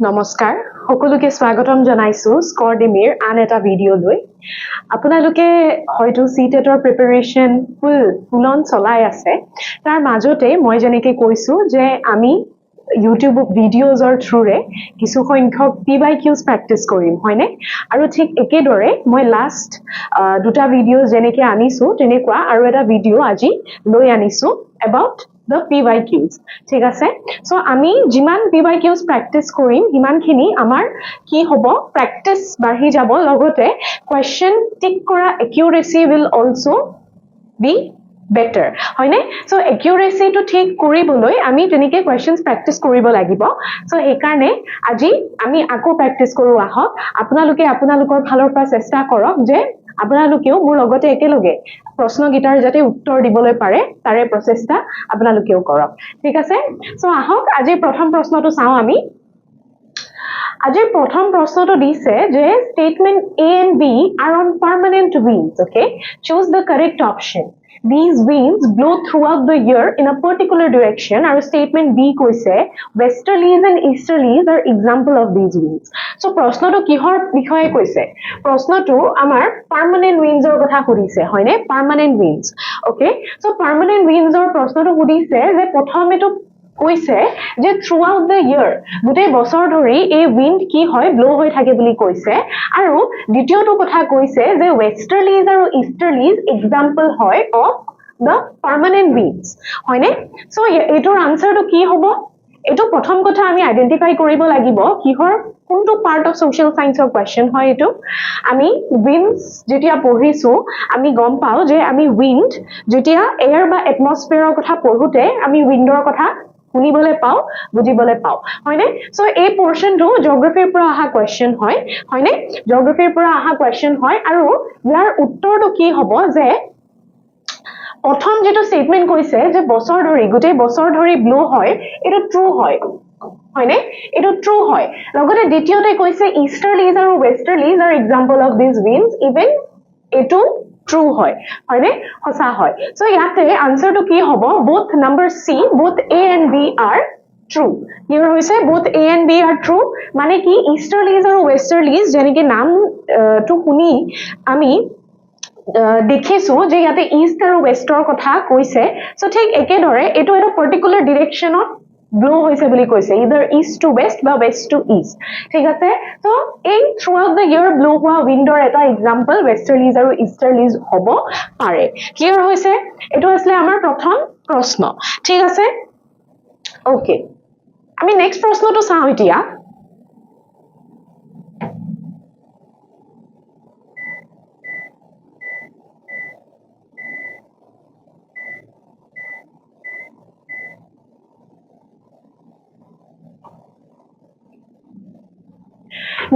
নমস্কাৰ সকলোকে স্বাগতম জনাইছো স্কৰডিমিৰ আন এটা ভিডিও লৈ আপোনালোকে হয়তো CTET ৰ প্ৰিপাৰেচন ফুল অন চলাই আছে তাৰ মাজতে মই জেনেকে কৈছো যে আমি YouTube ভিডিওজৰ থ্ৰুৰে কিছু সংখ্যক PYQs প্ৰেক্টিস কৰিম হয়নে আৰু ঠিক একেদৰে মই লাষ্ট দুটা ভিডিও জেনেকে আনিছো তেনেকুৱা আৰু এটা ভিডিও আজি লৈ আনিছো about the PYQs ঠিক আছে সো আমি জিমান PYQs প্ৰেক্টিস কৰিম হিমানখিনি আমাৰ কি হ'ব প্ৰেক্টিস বাঢ়ি যাব লগতে কোৱেশ্চন টিক কৰা একিউৰেসি will also be better হয়নে সো একিউৰেসি টু ঠিক কৰিবলৈ আমি তেনেকে কোৱেশ্চনস প্ৰেক্টিস কৰিব লাগিব সো এই কাৰণে আজি আমি আকৌ প্ৰেক্টিস কৰো আহক আপোনালোকে আপোনালোকৰ ফালৰ পৰা চেষ্টা কৰক যে আপোনালোকেও মোৰ লগতে একেলগে প্ৰশ্ন গীতাৰ যাতে উত্তৰ দিবলৈ পাৰে তাৰে প্ৰচেষ্টা আপোনালোকেও কৰক ঠিক আছে সো আহক আজি প্ৰথম প্ৰশ্নটো চাও আমি আজি প্ৰথম প্ৰশ্নটো দিছে যে statement A and B are on permanent winds okay choose the correct option these winds blow throughout the year in a particular direction আৰু statement B কৈছে westerlies and easterlies are example of these winds so প্ৰশ্নটো কিহৰ বিষয়ে কৈছে প্ৰশ্নটো আমাৰ permanent winds ৰ কথা সুধিছে হয়নে permanent winds okay so permanent winds ৰ প্ৰশ্নটো সুধিছে যে প্ৰথমেটো কৈছে যে throughout the year গোটেই বছৰ ধৰি এই wind কি হয় ব্লো হৈ থাকে বুলি কৈছে আৰু দ্বিতীয়টো কথা কৈছে যে westerlies আৰু easterlies example হয় of the permanent winds হয়নে সো এটোৰ আনসাৰটো কি হ'ব এটো প্ৰথম কথা আমি আইডেন্টিফাই কৰিব লাগিব কিহৰ কোনটো পাৰ্ট অফ সোশ্যাল সায়েন্সৰ কোৱেশ্চন হয় এটো আমি winds যেতিয়া পঢ়িছো আমি গম পাও যে আমি wind যেতিয়া এয়াৰ বা এটমস্ফিয়াৰৰ কথা পঢ়োতে আমি windৰ কথা শুনিবলৈ পাও বুজিবলৈ পাও হয়নে সো এই পোৰশনটো জিওগ্ৰাফিৰ পৰা আহা কোৱেশ্চন হয় হয়নে জিওগ্ৰাফিৰ পৰা আহা কোৱেশ্চন হয় আৰু ইয়াৰ উত্তৰটো কি হ'ব যে প্ৰথম যেটো স্টেটমেন্ট কৈছে যে বছৰ ধৰি গোটেই বছৰ ধৰি ব্লো হয় এটা ট্ৰু হয় হয়নে এটা ট্ৰু হয় লগতে দ্বিতীয়তে কৈছে ইষ্টাৰলিজ আৰু ওয়েষ্টাৰলিজ are example of these winds even এটো true হয় হয়নে সঁচা হয় সো ইয়াতে আনসারটো কি হ'ব both number C both A and B are true here হৈছে both A and B are true মানে কি easterlies আৰু westerlies যেনেকে নাম তো শুনি আমি দেখিছো যে ইয়াতে ইষ্ট আৰু ওয়েষ্টৰ কথা কৈছে সো ঠিক একেদৰে এটো এটা পাৰ্টিকুলাৰ ডাইৰেকশনত ব্লো হৈছে বুলি কৈছে either east to west বা west to east ঠিক আছে সো এই throughout the year ব্লো হোৱা উইন্ডৰ এটা এক্সাম্পল westerlies আৰু easterlies হ'ব পাৰে ক্লিয়াৰ হৈছে এটো আসলে আমাৰ প্ৰথম প্ৰশ্ন ঠিক আছে ওকে আমি নেক্সট প্ৰশ্নটো চাও এতিয়া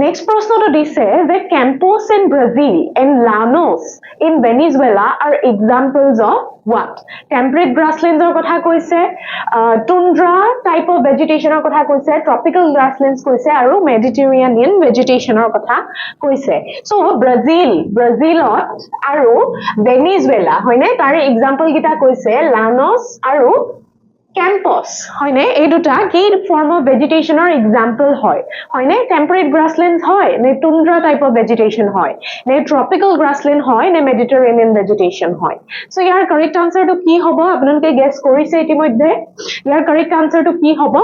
Next প্ৰশ্নটো দিছে যে Campos in Brazil and Llanos in Venezuela are examples of what? Temperate grasslands ৰ কথা কৈছে, tundra type of vegetation ৰ কথা কৈছে, tropical grasslands কৈছে আৰু Mediterranean vegetation ৰ কথা কৈছে. So Brazilত আৰু Venezuela হয়নে তাৰে example কিটা কৈছে Llanos আৰু Campos হয়নে এই দুটা কি ফৰ্ম অফ ভেজিটেশনৰ এক্সাম্পল হয় হয়নে টেম্পাৰেট গ্ৰাসল্যান্ডস হয় নে টুন্ড্ৰা টাইপ অফ ভেজিটেশন হয় নে ট্ৰপিক্যাল গ্ৰাসল্যান্ড হয় নে মেডিটেৰেনিয়ান ভেজিটেশন হয় সো ইয়াৰ কাৰেক্ট আনসাৰটো কি হ'ব আপোনালোকে গেস কৰিছে ইতিমধ্যে ইয়াৰ কাৰেক্ট আনসাৰটো কি হ'ব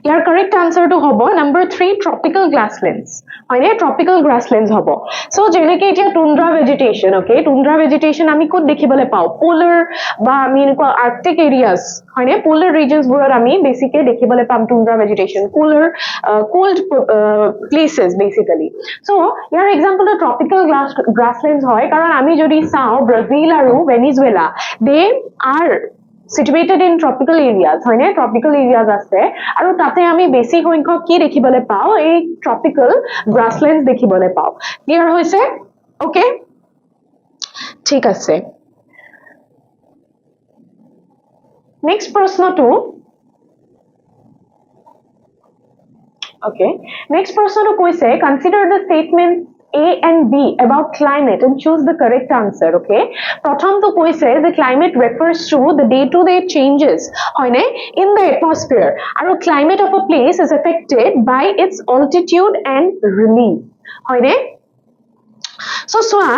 ইয়াৰ কারেক্ট আনসারটো হ'ব নাম্বার 3 ট্রপিক্যাল গ্রাসল্যান্ডস হয়নে ট্রপিক্যাল গ্রাসল্যান্ডস হ'ব সো যেনেকে এতিয়া tundra vegetation okay tundra vegetation আমি কোত দেখিবলৈ পাও পোলাৰ বা আমি এনেকুৱা আৰ্কটিক এৰিয়াস হয়নে পোলাৰ ৰিজনস বোৰত আমি বেসিক্যালি দেখিবলৈ পাম tundra vegetation cooler cold places basically so ইয়াৰ এক্সাম্পল ট্ৰপিক্যাল গ্ৰাসল্যান্ডস হয় কাৰণ আমি যদি চাও ব্ৰাজিল আৰু Venezuela they are situated in tropical areas হয়নে tropical areas আছে আৰু তাতে আমি বেছি সংখ্যক কি দেখিবলৈ পাও এই tropical grasslands দেখিবলৈ পাও ক্লিয়াৰ হৈছে ওকে ঠিক আছে নেক্সট প্ৰশ্নটো Okay. Next প্ৰশ্নটো কৈছে consider the statements A and B about climate and choose the correct answer. Okay, prothom to koise the climate refers to the day to day changes hoine in the atmosphere and climate of a place is affected by its altitude and relief hoine. So soa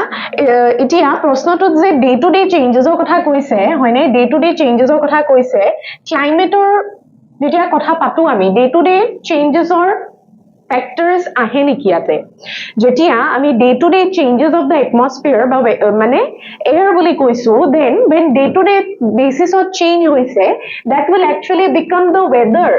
etia prashnotot je day to day changes or kotha koise hoine day to day changes or kotha koise climate or jetia kotha patu ami day to day changes or factors ahe niki ate jetia ami day to day changes of the atmosphere ba mane air boli koisu then when day to day basis of change hoise that will actually become the weather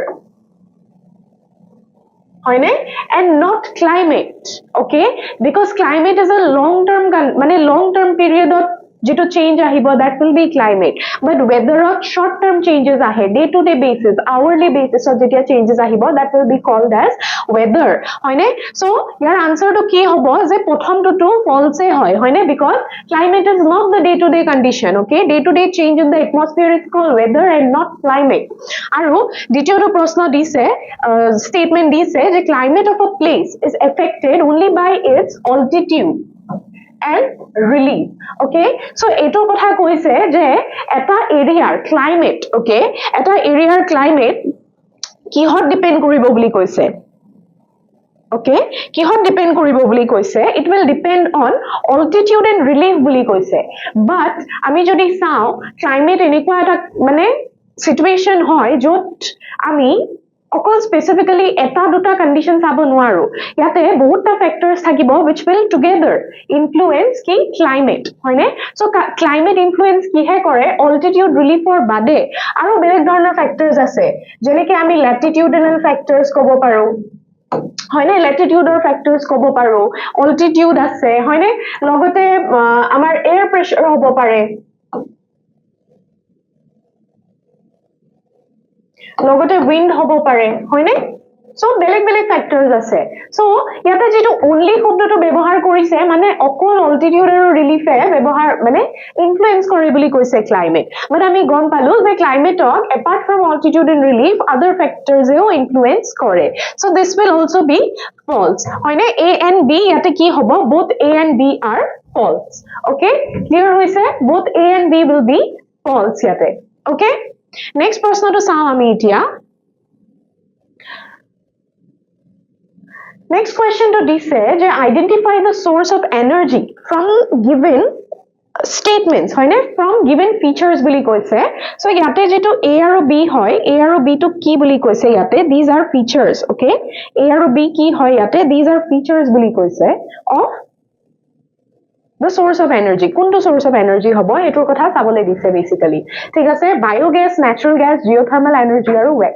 hoine and not climate. Okay, because climate is a long term period of যেটো change আহিব that will be climate but weather of short term changes ahe day to day basis hourly basis of jetia changes ahibo that will be called as weather hoine. So your answer to ki hobo je prothom to false hoy hoine because climate is not the day to day condition. Okay, day to day change in the atmosphere is called weather and not climate. Aru ditiyo to proshno dise statement dise je climate of a place is affected only by its altitude and relief. Okay, so eto kotha koise je eta area climate, okay, eta area climate kihot depend koribo boli koise. Okay, kihot depend koribo boli koise it will depend on altitude and relief boli koise but ami jodi sao climate enekwa eta mane situation hoy jot ami অকল specifically এটা দুটা condition চাব নোৱাৰো ইয়াতে বহুতটা ফ্যাক্টৰস থাকিব which will together influence কি climate হয়নে সো climate influence কিহে কৰে altitude reliefৰ বাদে আৰু বেলেগ ধৰণৰ ফ্যাক্টৰস আছে যেনেকৈ আমি latitudinal factors কব পাৰো হয়নে latitudeৰ ফ্যাক্টৰস কব পাৰো altitude আছে হয়নে লগতে আমাৰ air pressure হ'ব পাৰে লগতে wind হব পাৰে হয়নে সো বেলেগ বেলেগ ফ্যাক্টৰস আছে সো ইয়াতে যেটো only শব্দটো ব্যৱহাৰ কৰিছে মানে অকল altitude আৰু relief এ ব্যৱহাৰ মানে ইনফ্লুয়েন্স কৰে বুলি কৈছে climate but আমি গম পালো যে climate apart from altitude and relief other factors এও ইনফ্লুয়েন্স কৰে so this will also be false হয়নে a and b ইয়াতে কি হ'ব both a and b are false okay clear হৈছে both a and b will be false ইয়াতে okay. Next प्रश्न to চাও আমি এতিয়া next question to দিছে যে identify the source of energy from given statements হয়নে from given features বুলি কৈছে so ইয়াতে যেটো a আৰু b হয় a আৰু b to কি বুলি কৈছে ইয়াতে these are features okay a আৰু b কি হয় ইয়াতে these are features বুলি কৈছে of the source of energy কোনটো source of energy হবো এটোৰ কথা চাবলে দিছে basically ঠিক আছে biogas natural gas geothermal energy আৰু wax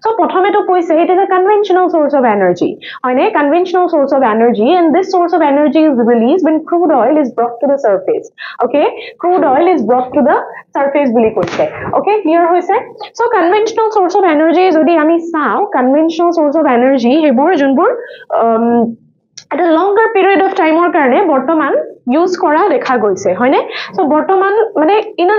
so প্ৰথমে তো কৈছে it is a conventional source of energy হয়নে conventional source of energy and this source of energy is released when crude oil is brought to the surface okay crude oil is brought to the surface বুলি কৈছে okay clear হৈছে so conventional source of energy যদি আমি চাও conventional source of energy হেবোৰ যোনবোৰ at a longer period of time or karone bortoman use kora dekha goise hoine so bortoman mane in a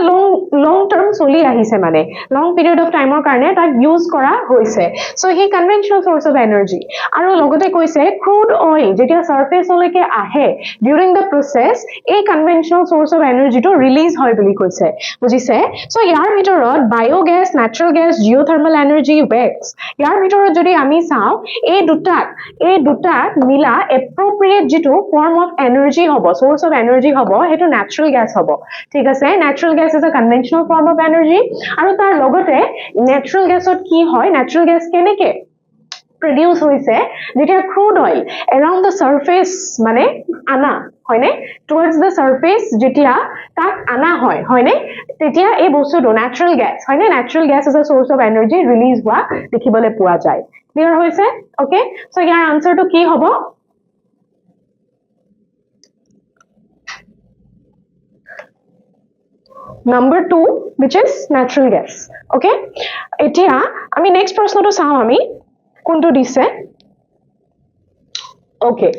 long term soli ahise mane long period of time or karone ta use kora hoise so he conventional source of energy aru logote koise crude oil jetia surface oleke ahe during the process a conventional source of energy to release hoy boli koise bujise so yar bitorot biogas natural gas geothermal energy wax yar bitorot jodi ami sao a duta mila appropriate যেটো form of energy hobo source of energy hobo heto natural gas hobo ঠিক আছে natural gas is a conventional form of energy আৰু তাৰ লগতে natural gas ত কি হয় natural gas কেনেকে produce hoise যেতিয়া crude oil around the surface মানে আনা হয়নে towards the surface যেতিয়া তাক আনা হয় হয়নে তেতিয়া এই বস্তুটো natural gas হয়নে natural gas is a source of energy release হোৱা দেখিবলৈ পোৱা যায় clear হৈছে okay so year answer to কি হ'ব number 2 which is natural gas okay etia ami next prashno to sao ami kuntu dise okay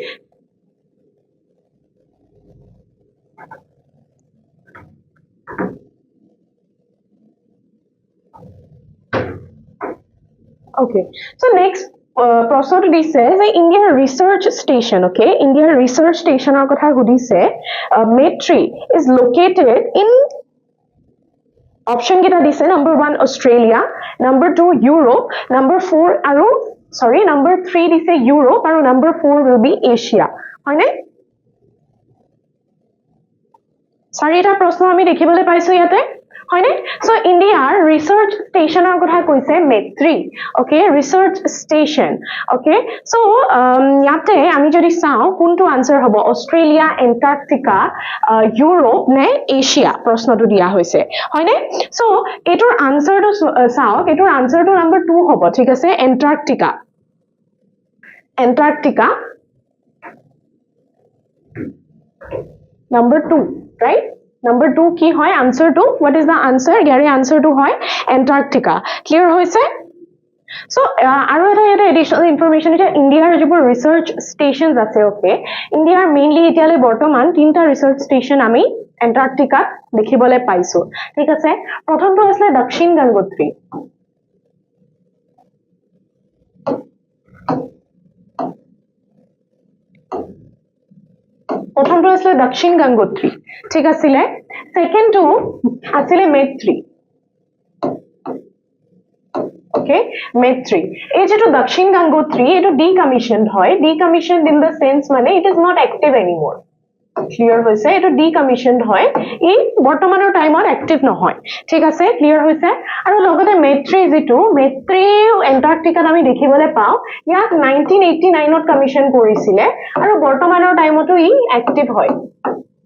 okay so next প্ৰশ্নটো দিছে যে ইণ্ডিয়াৰ ৰিচাৰ্চ ষ্টেচন ওকে ইণ্ডিয়াৰ ৰিচাৰ্চ ষ্টেচনৰ কথা সুধিছে মেট্ৰি ইজ লোকেটেড ইন অপশ্যন কেইটা দিছে number 1 Australia number 2 Europe number 4 আৰু সৰি নম্বৰ 3 দিছে ইউৰোপ আৰু নম্বৰ 4 will be এছিয়া হয়নে চাৰিটা প্ৰশ্ন আমি দেখিবলৈ পাইছো ইয়াতে হয়নে সো ইণ্ডিয়াৰ ৰিচাৰ্চ ষ্টেচনৰ কথা কৈছে Maitri okay research station okay so ইয়াতে আমি যদি চাও কোনটো আনসাৰ হ'ব অষ্ট্ৰেলিয়া এন্টাৰ্কটিকা ইউৰোপ নে এছিয়া প্ৰশ্নটো দিয়া হৈছে হয়নে সো এটোৰ আনসাৰটো চাও এটোৰ আনসাৰটো নম্বৰ 2 হ'ব ঠিক আছে এন্টাৰ্কটিকা number 2 right number 2 কি হয় answer to what is the answer ইয়াৰে answer to হয় antarctica clear হৈছে so আৰু এটা additional information এটা ইণ্ডিয়াৰ যিবোৰ ৰিসাৰ্চ ষ্টেচনছ আছে ওকে ইণ্ডিয়াৰ মেইনলি এতিয়ালৈ বৰ্তমান তিনটা ৰিসাৰ্চ ষ্টেচন আমি এন্টাৰ্কটিকা দেখিবলৈ পাইছো ঠিক আছে প্ৰথমটো আছিল দক্ষিণ গংগোত্ৰী প্ৰথমটো আছিল দক্ষিণ গংগোত্ৰী ঠিক আছিল সেকেন্ডটো আছিল মেট্ৰি ওকে মেট্ৰি এই যেটো দক্ষিণ গংগোত্ৰী এটো ডিকমিশনড হয় ডিকমিশনড ইন দ্য সেন্স মানে it is not active anymore clear হৈছে এটো ডিকমিশনড হয় ই বৰ্তমানৰ টাইমত এক্টিভ নহয় ঠিক আছে ক্লিয়াৰ হৈছে আৰু লগতে মেট্ৰি যেটো মেট্ৰি এন্টাৰ্কটিকাত আমি দেখিবলৈ পাও ইয়াক 1989 ত কমিশন কৰিছিলে আৰু বৰ্তমানৰ টাইমতো ই এক্টিভ হয়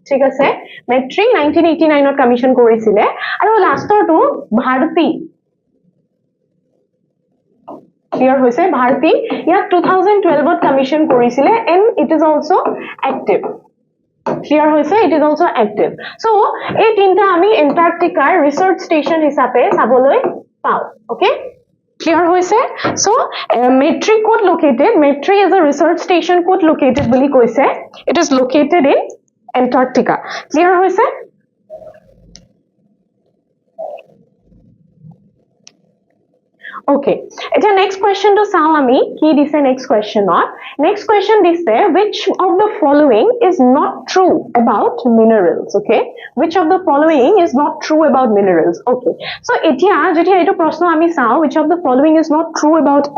ঠিক আছে মেট্ৰি 1989 ত কমিশন কৰিছিলে আৰু লাষ্টৰটো ভাৰতী ক্লিয়াৰ হৈছে ভাৰতী ইয়াক 2012 ত কমিশন কৰিছিলে and it is also active clear hoise it is also active so ei tinta ami antarctica research station hisabe saboloi pao okay clear hoise so metri code located metri is a research station code located boli koise it is located in antarctica clear hoise okay eta next question to sao ami ki dise next question dise which of the following is not true about minerals okay which of the following is not true about minerals okay so etia jeti eto proshno ami sao which of the following is not true about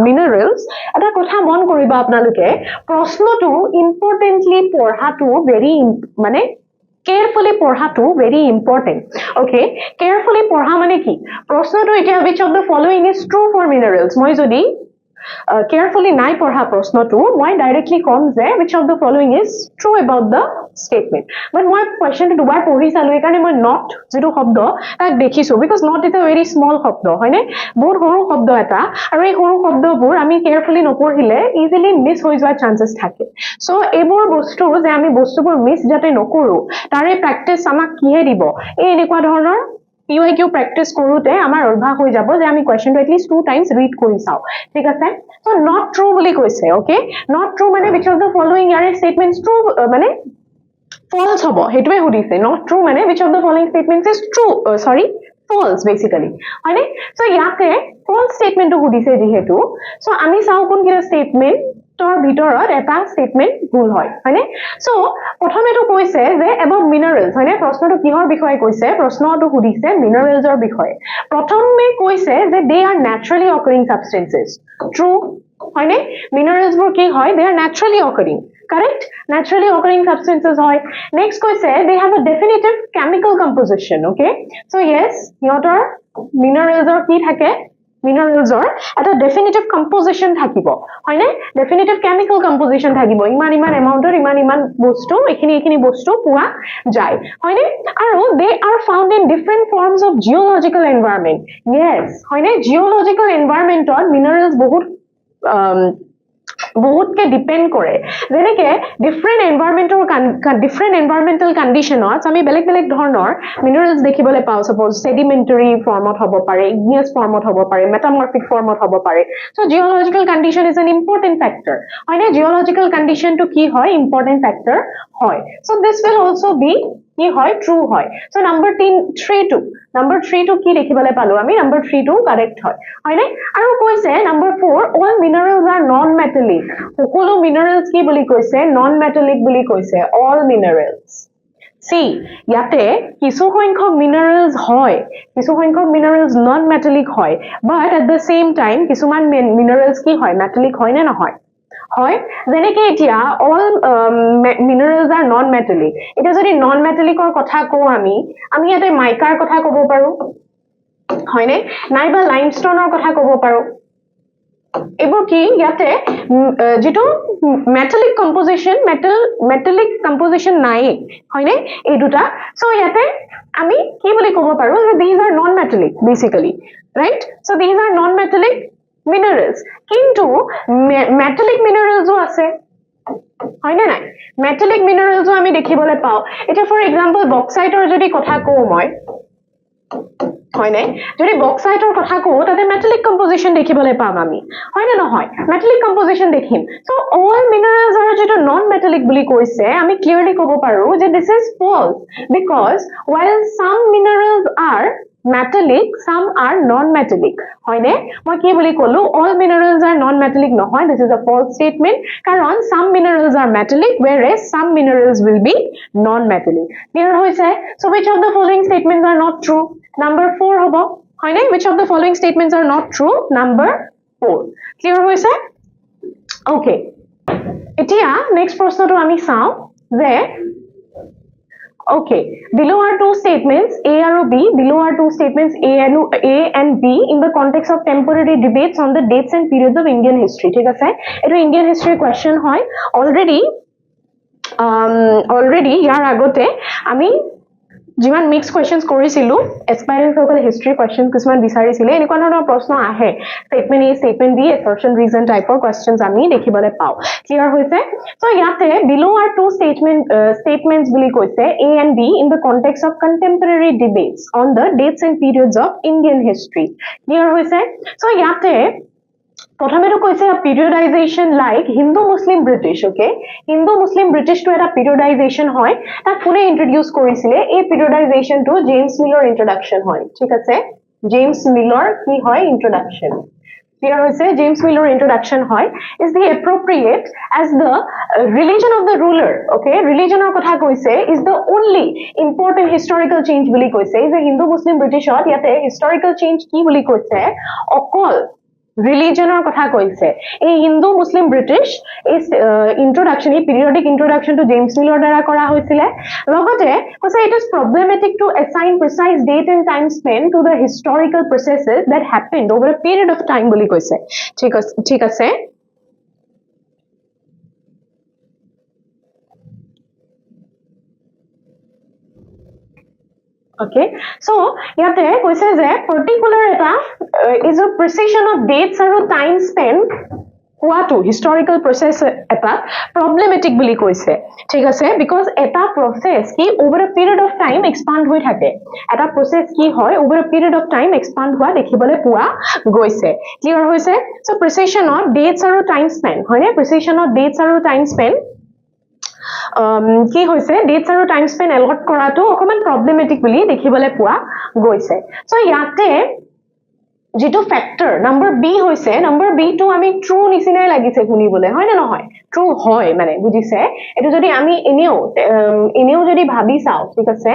minerals eta kotha mon koriba apnaluke proshno to importantly porha to very mane carefully porha to very important okay carefully porha mane ki proshno to etia which of the following is true for minerals moi jodi carefully nai porha proshno to moi directly kom je which of the following is true about the statement but moi question to dubar pori salu ekane moi not jeto shobdo tak dekhisu because not is a very small shobdo hoine bahut horu shobdo eta aru ei horu shobdo bor ami carefully noporhile easily miss hoi joa chances thake so ebor bostu je ami bostu bor miss jate nokoru tare practice amak kihe dibo ei enekwa dhornor PYQ practice korute amar obhag hoi jabo je ami question to at least 2 times read kori sao thik ase so not true boli koise okay not true mane which of the following are statements true mane false hobo hetue hudise not true mane which of the following statements is true false basically hoine so yate false statement to hudise jehetu so ami sao kon kira statement tor bhitorot eta statement bhul hoy hoine so prothome to koise je about minerals hoine proshno to kihor bikhoye koise proshno to hudise minerals or bikhoye prothome koise je they are naturally occurring substances true hoine minerals bor ki hoy they are naturally occurring correct naturally occurring substances hoy next koise they have a definitive chemical composition okay so yes yotor minerals or ki thake minerals or eta definitive composition thakibo hoine definitive chemical composition thakibo iman amount or iman bostu ekhini bostu pua jai hoine aru they are found in different forms of geological environment yes hoine geological environment or minerals bahut বহুতকে depend কৰে যেনেকে different এনভাইৰনমেন্টাল কন্ডিশনত আমি বেলেগ বেলেগ ধৰণৰ minerals দেখিবলৈ পাওঁ suppose সেডিমেন্টাৰী ফৰ্মত হ'ব পাৰে ইগনিয়াছ ফৰ্মত হ'ব পাৰে মেটামৰ্ফিক ফৰ্মত হ'ব পাৰে so geological condition is an important factor হয়নে জিঅলজিক্যাল কন্ডিশন টু কি হয় ইম্পৰ্টেন্ট ফ্যাক্টৰ হয় so this will also be কি হয় ট্ৰু হয় সো নাম্বাৰ 3 টু কি দেখিবলৈ পালো আমি নাম্বাৰ 3 টু কাৰেক্ট হয় হয়নে আৰু কৈছে number 4 all minerals R non metallic সকলো মিনাৰেলছ কি বুলি কৈছে নন মেটালিক বুলি কৈছে অল মিনাৰেলছ সি ইয়াতে কিছু সংখ্যক মিনাৰেলছ হয় কিছু সংখ্যক মিনাৰেলছ নন মেটালিক হয় but at the same time কিছুমান মিনাৰেলছ কি হয় মেটালিক হয় নে নহয় হয় যেনেকে এতিয়া all minerals R non metallic এটা যদি নন মেটালিকৰ কথা কও আমি ইয়াতে মাইকাৰ কথা ক'ব পাৰো হয়নে নাইবা লাইমষ্টোনৰ কথা ক'ব পাৰো এবোৰ কি ইয়াতে যেটো মেটালিক কম্পোজিশন নাই হয়নে এই দুটা সো ইয়াতে আমি কি বুলি ক'ব পাৰো যে these are non metallic basically right so these are non metallic minerals কিন্তু metallic minerals ও আছে হয়নে নাই metallic minerals ও আমি দেখিবলৈ পাও এটা ফৰ এক্সাম্পল বক্সাইটৰ যদি কথা কও মই হয়নে যদি বক্সাইটৰ কথা কও তাতে মেটালিক কম্পোজিশন দেখিবলৈ পাম আমি হয়নে নহয় মেটালিক কম্পোজিশন দেখিম সো অল মিনাৰেলছ আৰু যেটো নন মেটালিক বুলি কৈছে আমি ক্লিয়াৰলি ক'ব পাৰো যে this is false because while some minerals are metallic some are non metallic হয়নে মই কি বুলি কলো all minerals are non metallic নহয় this is a false statement কারণ some minerals are metallic whereas some minerals will be non metallic clear হৈছে so which of the following statements are not true number 4 হ'ব হয়নে which of the following statements are not true number 4 clear হৈছে okay এতিয়া next প্ৰশ্নটো আমি চাও যে okay below are two statements a and b below are two statements a and b in the context of temporary debates on the dates and periods of Indian history ঠিক আছে এটা Indian history question হয় already ইয়াৰ আগতে আমি যিমান mix কোৱেশ্চনছ কৰিছিলো এসপাইৰেন্ট সকল history কোৱেশ্চনছ কিছুমান বিচাৰিছিলে এনেকুৱা ধৰণৰ প্ৰশ্ন আহে স্টেটমেন্ট এ স্টেটমেন্ট বি assertion reason টাইপৰ কোৱেশ্চনছ আমি দেখিবলৈ পাও ক্লিয়াৰ হৈছে সো ইয়াতে below are two statements বুলি কৈছে a and b in the context of contemporary debates on the dates and periods of Indian history clear হৈছে সো ইয়াতে প্ৰথমেটো কৈছে periodization like Hindu Muslim British okay Hindu Muslim British to এটা periodization হয় তা কোনে introduce কৰিছিলে এই periodization to James মিলৰ ইন্ট্ৰোডাকশন হয় ঠিক আছে জেমস মিলৰ কি হয় ইন্ট্ৰোডাকশন clear হৈছে জেমস মিলৰ ইন্ট্ৰোডাকশন হয় is the appropriate as the religion of the ruler okay religionৰ কথা কৈছে is the only important historical change বুলি কৈছে যে Hindu Muslim Britishত ইয়াতে historical change কি বুলি কৈছে অকল ৰিলিজনৰ কথা কৈছে এই হিন্দু মুসলিম ব্ৰিটিশ এই ইন্ট্ৰোডাকশন এই পিৰিয়ডিক ইন্ট্ৰোডাকশন টু জেমস মিলৰ দ্বাৰা কৰা হৈছিল লগতে কৈছে it is problematic to assign precise date and time span to the historical processes that happened over a period of time বুলি কৈছে ঠিক আছে okay so yate koise je particular eta is a precision of dates and time span what historical process eta problematic boli koise thik ase because eta process ki over a period of time expand hoi thake eta process ki hoy over a period of time expand hua dekhibole pua goise clear hoise so precision of dates and time span hoy ne precision of dates and time span কি হৈছে dates আৰু time spend allot কৰাটো অকমান প্ৰবলেমেটিক বুলি দেখিবলৈ পোৱা গৈছে so ইয়াতে যেটো ফ্যাক্টৰ নাম্বাৰ বি হৈছে নাম্বাৰ বি টো আমি ট্ৰু নিচিনাই লাগিছে শুনিবলৈ হয় না নহয় ট্ৰু হয় মানে বুজিছে এটো যদি আমি এনেও যদি ভাবি চাও ঠিক আছে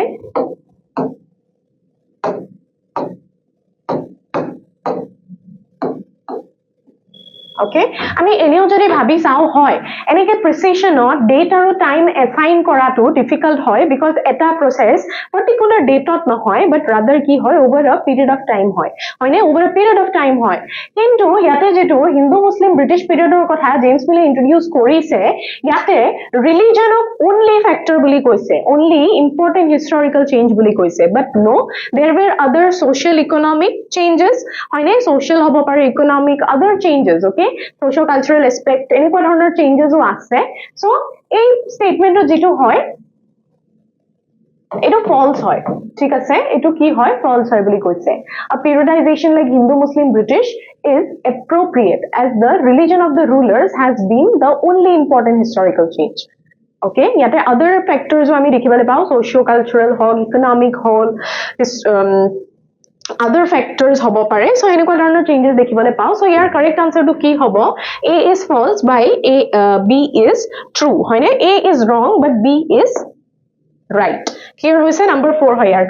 okay আমি এনেও যদি ভাবি চাও হয় এনেকে প্ৰিসিশনত ডেট আৰু টাইম এসাইন কৰাটো ডিফিকাল্ট হয় বিকজ এটা প্ৰসেস পাৰ্টিকুলাৰ ডেটত নহয় বাট ৰাদাৰ কি হয় ওভাৰ আ পিৰিয়ড অফ টাইম হয় হয়নে ওভাৰ আ পিৰিয়ড অফ টাইম হয় কিন্তু ইয়াতে যেটো হিন্দু মুসলিম ব্ৰিটিশ পিৰিয়ডৰ কথা জেমস মিলে ইন্ট্ৰোডিউস কৰিছে ইয়াতে ৰিলিজনক only factor বুলি কৈছে only important historical change বুলি কৈছে but no there were other social economic changes হয়নে social হ'ব পাৰে economic other changes okay okay social cultural aspect এনেকুৱা ধৰণৰ চেঞ্জেসও আছে সো এই স্টেটমেন্টটো যেটো হয় এটো ফলস হয় ঠিক আছে এটো কি হয় ফলস হয় বুলি কৈছে a periodization like Hindu Muslim British is appropriate as the religion of the rulers has been the only important historical change okay yate other factors ami dekhibole pao socio cultural hall economic hall other factors hobo pare so enekwa dhoroner changes dekhibole pao so your correct answer to ki hobo a is false while b is true hoine a is wrong but b is right clear hoise number 4 hoy your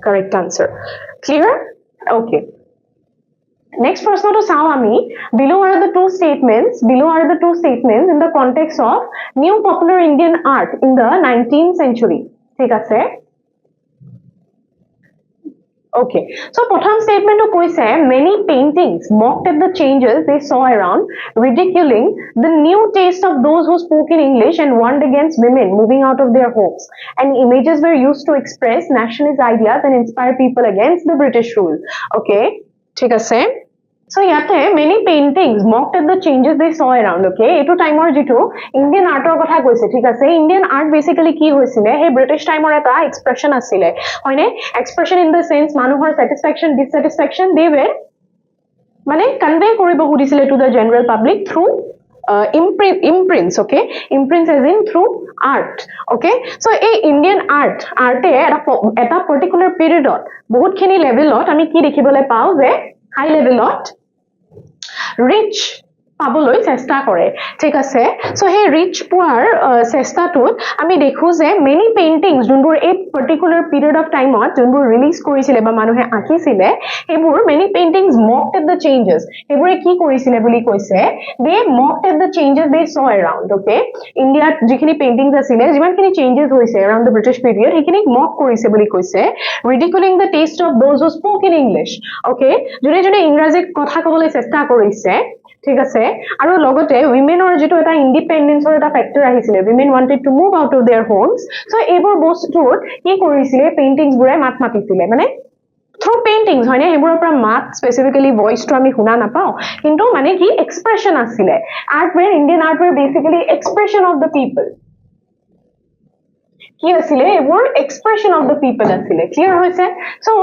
correct answer clear okay next prashno to sao ami below are the two statements in the context of new popular Indian art in the 19th century thik ase okay so prothom statement to koise many paintings mocked at the changes they saw around ridiculing the new taste of those who spoke in English and warned against women moving out of their homes and images were used to express nationalist ideas and inspire people against the British rule okay thik ase so yate many paintings mocked at the changes they saw around okay eto time or jitu Indian art or kotha koise thik ase Indian art basically ki hoisile he British time or eta expression asile hoine expression in the sense manuhor satisfaction dissatisfaction they were mane convey koribo khudisile to the general public through imprints okay imprints as in through art okay so a Indian art eta particular period bahut khini level ami ki dekhibole pao je high level rich পাবলৈ চেষ্টা কৰে ঠিক আছে so hey rich পোৱাৰ চেষ্টাটোত আমি দেখো যে many paintings যোনবোৰ এই পাৰ্টিকুলাৰ পিৰিয়ড অফ টাইমত যোনবোৰ ৰিলিজ কৰিছিলে বা মানুহে আঁকিছিলে এইবোৰ many paintings মকড at the changes এইবোৰে কি কৰিছিলে বুলি কৈছে দে মকড এট দ্য চেঞ্জেস দে স এৰাউণ্ড ওকে ইণ্ডিয়াত যিখিনি পেইন্টিংস আছিলে যিমানখিনি চেঞ্জেস হৈছে এৰাউণ্ড দ্য ব্ৰিটিছ পিৰিয়ড সেইখিনি মক কৰিছে বুলি কৈছে ridiculing the taste of those who spoke in English okay যোনে যোনে ইংৰাজীত কথা ক'বলৈ চেষ্টা কৰিছে ঠিক আছে আৰু লগতে womenৰ যেটো এটা ইন্ডিপেন্ডেন্সৰ এটা ফ্যাক্টৰ আহিছিলে women wanted to move out of their homes so এইবোৰ বস্তুৰ কি কৰিছিলে পেইন্টিংস বুৰে মাত মাতিছিলে মানে through paintings হয় না এবোৰৰ পৰা মাত স্পেসিফিক্যালি ভয়েস টো আমি শুনা নাপাও কিন্তু মানে কি এক্সপ্ৰেশন আছিল art were Indian art were basically expression of the people কি আছিল এবোৰ এক্সপ্ৰেশন অফ দ্য পিপল আছিল ক্লিয়াৰ হৈছে সো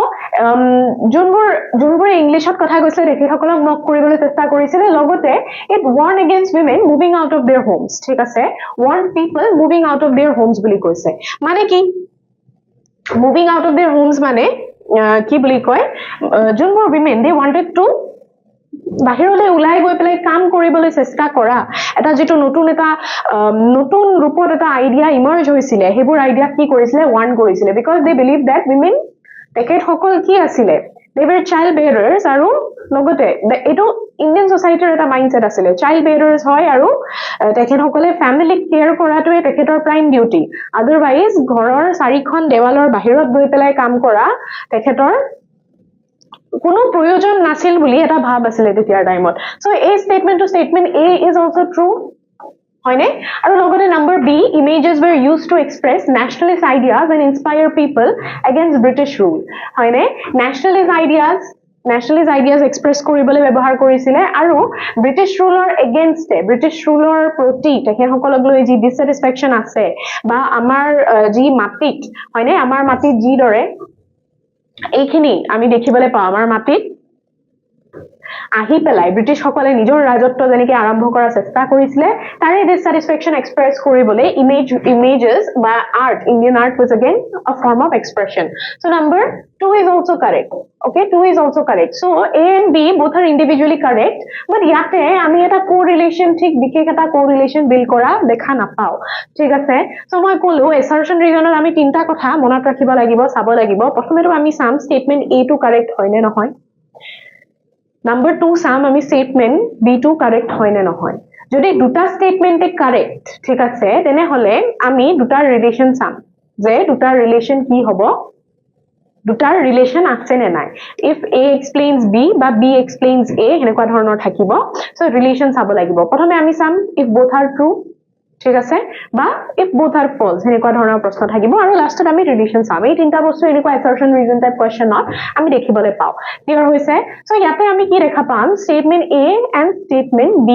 যোনবোৰ ইংলিশত কথা কৈছিলে দেখি সকলক মক কৰিবলৈ চেষ্টা কৰিছিলে লগতে it warn against women moving out of their homes ঠিক আছে warn people moving out of their homes বুলি কৈছে মানে কি moving out of their homes মানে কি বুলি কয় যোনবোৰ women they wanted to বাহিৰলৈ ওলাই গৈ পেলাই কাম কৰিবলৈ চেষ্টা কৰা এটা যেটো নতুন ৰূপত এটা আইডিয়া ইমাৰ্জ হৈছিলে হেবোৰ আইডিয়া কি কৰিছিলে ওয়ান কৰিছিলে because they believe that women তেখেত সকল কি আছিলে they were child bearers আৰু লগতে এটো ইন্ডিয়ান সোসাইটিৰ এটা মাইন্ডসেট আছিলে child bearers হয় আৰু তেখেত সকলে ফ্যামিলি কেয়াৰ কৰাটোৱে তেখেতৰ প্ৰাইম ডিউটি আদাৰৱাইজ ঘৰৰ চাৰিখন দেৱালৰ বাহিৰত গৈ পেলাই কাম কৰা তেখেতৰ কোনো প্ৰয়োজন নাছিল বুলি এটা ভাব আছিল তেতিয়াৰ টাইমত সো এই statement two statement A is also true হয়নে আৰু লগতে number B images were used to express nationalist ideas and inspire people against British rule হয়নে nationalist ideas express কৰিবলৈ ব্যৱহাৰ কৰিছিলে আৰু ব্ৰিটিছ ৰুলৰ এগেইনষ্ট ব্ৰিটিছ ৰুলৰ প্ৰতি তেখেতসকলক লৈ যি ডিসস্যাটিসফ্যাকশন আছে বা আমাৰ যি মাটিত হয়নে আমাৰ মাটিত যি দৰে এইখিনি আমি দেখিবলৈ পাও আমাৰ মাটিত আহি পেলাই ব্ৰিটিছ সকলে নিজৰ ৰাজত্ব যেনেকৈ আৰম্ভ কৰাৰ চেষ্টা কৰিছিলে তাৰে ডিসস্যাটিসফ্যাকশন এক্সপ্ৰেছ কৰিবলৈ images বা art Indian art was again a form of expression so number 2 is also correct okay 2 is also correct so A and B both are individually correct but ইয়াতে আমি এটা correlation ঠিক বিশেষ এটা correlation build কৰা দেখা নাপাও ঠিক আছে so মই কলো assertion regionৰ আমি তিনটা কথা মনত ৰাখিব লাগিব চাব লাগিব প্ৰথমেটো আমি সাম statement A টো correct হয় নে নহয় Number 2 সাম আমি statement B2 correct হয় না নহয় যদি দুটা স্টেটমেন্টে কারেক্ট ঠিক আছে তেনে হলে আমি দুটাৰ ৰিলেশন সাম যে দুটাৰ ৰিলেশন কি হ'ব দুটাৰ রিলেশন আছে নে নাই if A explains B বা B explains A হেনেকুৱা ধৰণৰ থাকিব সো ৰিলেশন চাব লাগিব প্ৰথমে আমি সাম if both are true ঠিক আছে বা if both are false হেনেকুৱা ধৰণৰ প্ৰশ্ন থাকিব আৰু লাষ্টত আমি ৰিলেশন চাম এই তিনটা বস্তু এনেকুৱা assertion reason type questionত আমি দেখিবলৈ পাও ক্লিয়াৰ হৈছে সো ইয়াতে আমি কি দেখা পাম statement A and statement B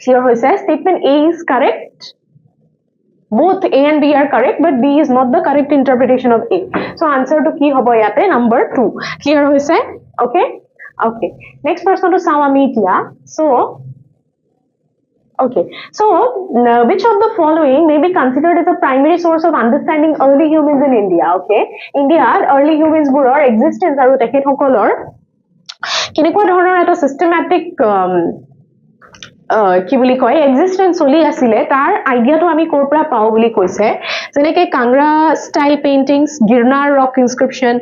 clear হৈছে statement A is correct both A and B are correct but B is not the correct interpretation of A so answer to ki hobo yate number 2 clear hoise okay okay next person to saw ami etia so okay so which of the following may be considered as a primary source of understanding early humans in India okay India early humans buror existence aru tekhet hokolor kinekwa dhoroner eta systematic কি বুলি কয় existence চলি আছিল তাৰ আইডিয়াটো আমি কৰপৰা পাও বুলি কৈছে যেনেকৈ Kangra style paintings Girnar rock inscription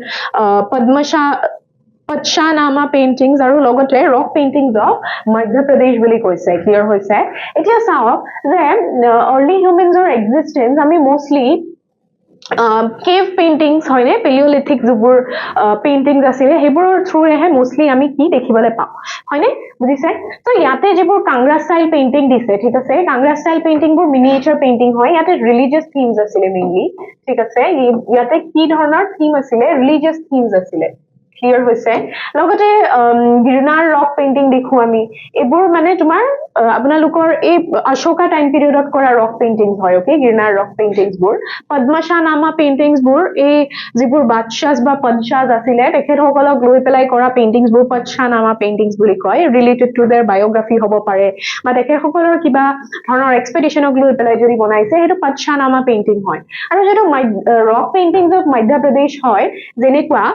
Padshahnama paintings আৰু লগতে rock paintings of Madhya Pradesh বুলি কৈছে ক্লিয়াৰ হৈছে এতিয়া চাওক যে আৰ্লি হিউমেনছৰ এক্সিস্টেন্স আমি mostly cave paintings hoine paleolithic jubur paintings asile heburor through rehe mostly ami ki dekhibole pao hoine bujise so yate jebur kangra style painting dise thik ase kangra style painting bur miniature painting hoy yate religious themes asile mainly thik ase yate ki dhoroner theme asile religious themes asile clear hoise logote girnar rock painting dekhu ami ebur mane tumar apnalukor ei ashoka time period ot kora rock paintings hoy okay girnar rock paintings bur padmashanama paintings bur ei jibur badshahs ba padshahs asile tekhet hokolok loi pelai kora paintings bur padmashanama paintings buli koy related to their biography hobo pare ba tekhet hokolor kiba dhonor expedition ok loi pelai jodi banaise hetu padmashanama painting hoy aru jetu rock paintings of madhya pradesh hoy jenekwa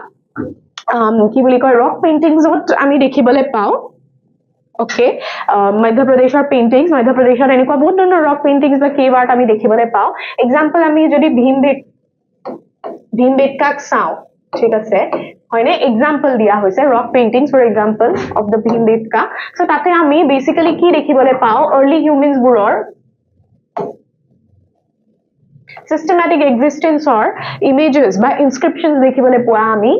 কি বুলি কয় rock paintings ot ami dekhibole pao okay madhya pradeshor paintings madhya pradeshor enekwa bahut dhoronor rock paintings ba cave art ami dekhibole pao example ami jodi bhimbedkak sao ঠিক আছে হয়নে example দিয়া হৈছে rock paintings for example of the bhimbedka so tate ami basically ki dekhibole pao early humans buror systematic existence or images by inscriptions dekhibole poa ami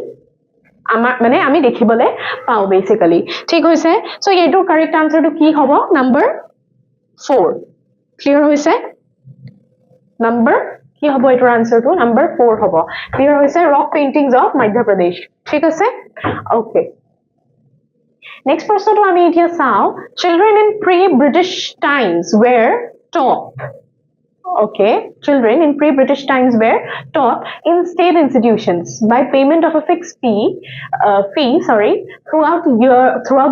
মানে আমি দেখিবলে পাও basically ঠিক হৈছে সো এইটো কারেক্ট আনসার টু কি হ'ব number 4 clear হৈছে নাম্বার কি হ'ব এটাৰ আনসার টু নাম্বার 4 হ'ব ক্লিয়ার হৈছে rock paintings of Madhya Pradesh ঠিক আছে ওকে নেক্সট প্রশ্নটো আমি এতিয়া চাও children in pre British times were top okay children in pre-british times were taught in state institutions by payment of a fixed fee throughout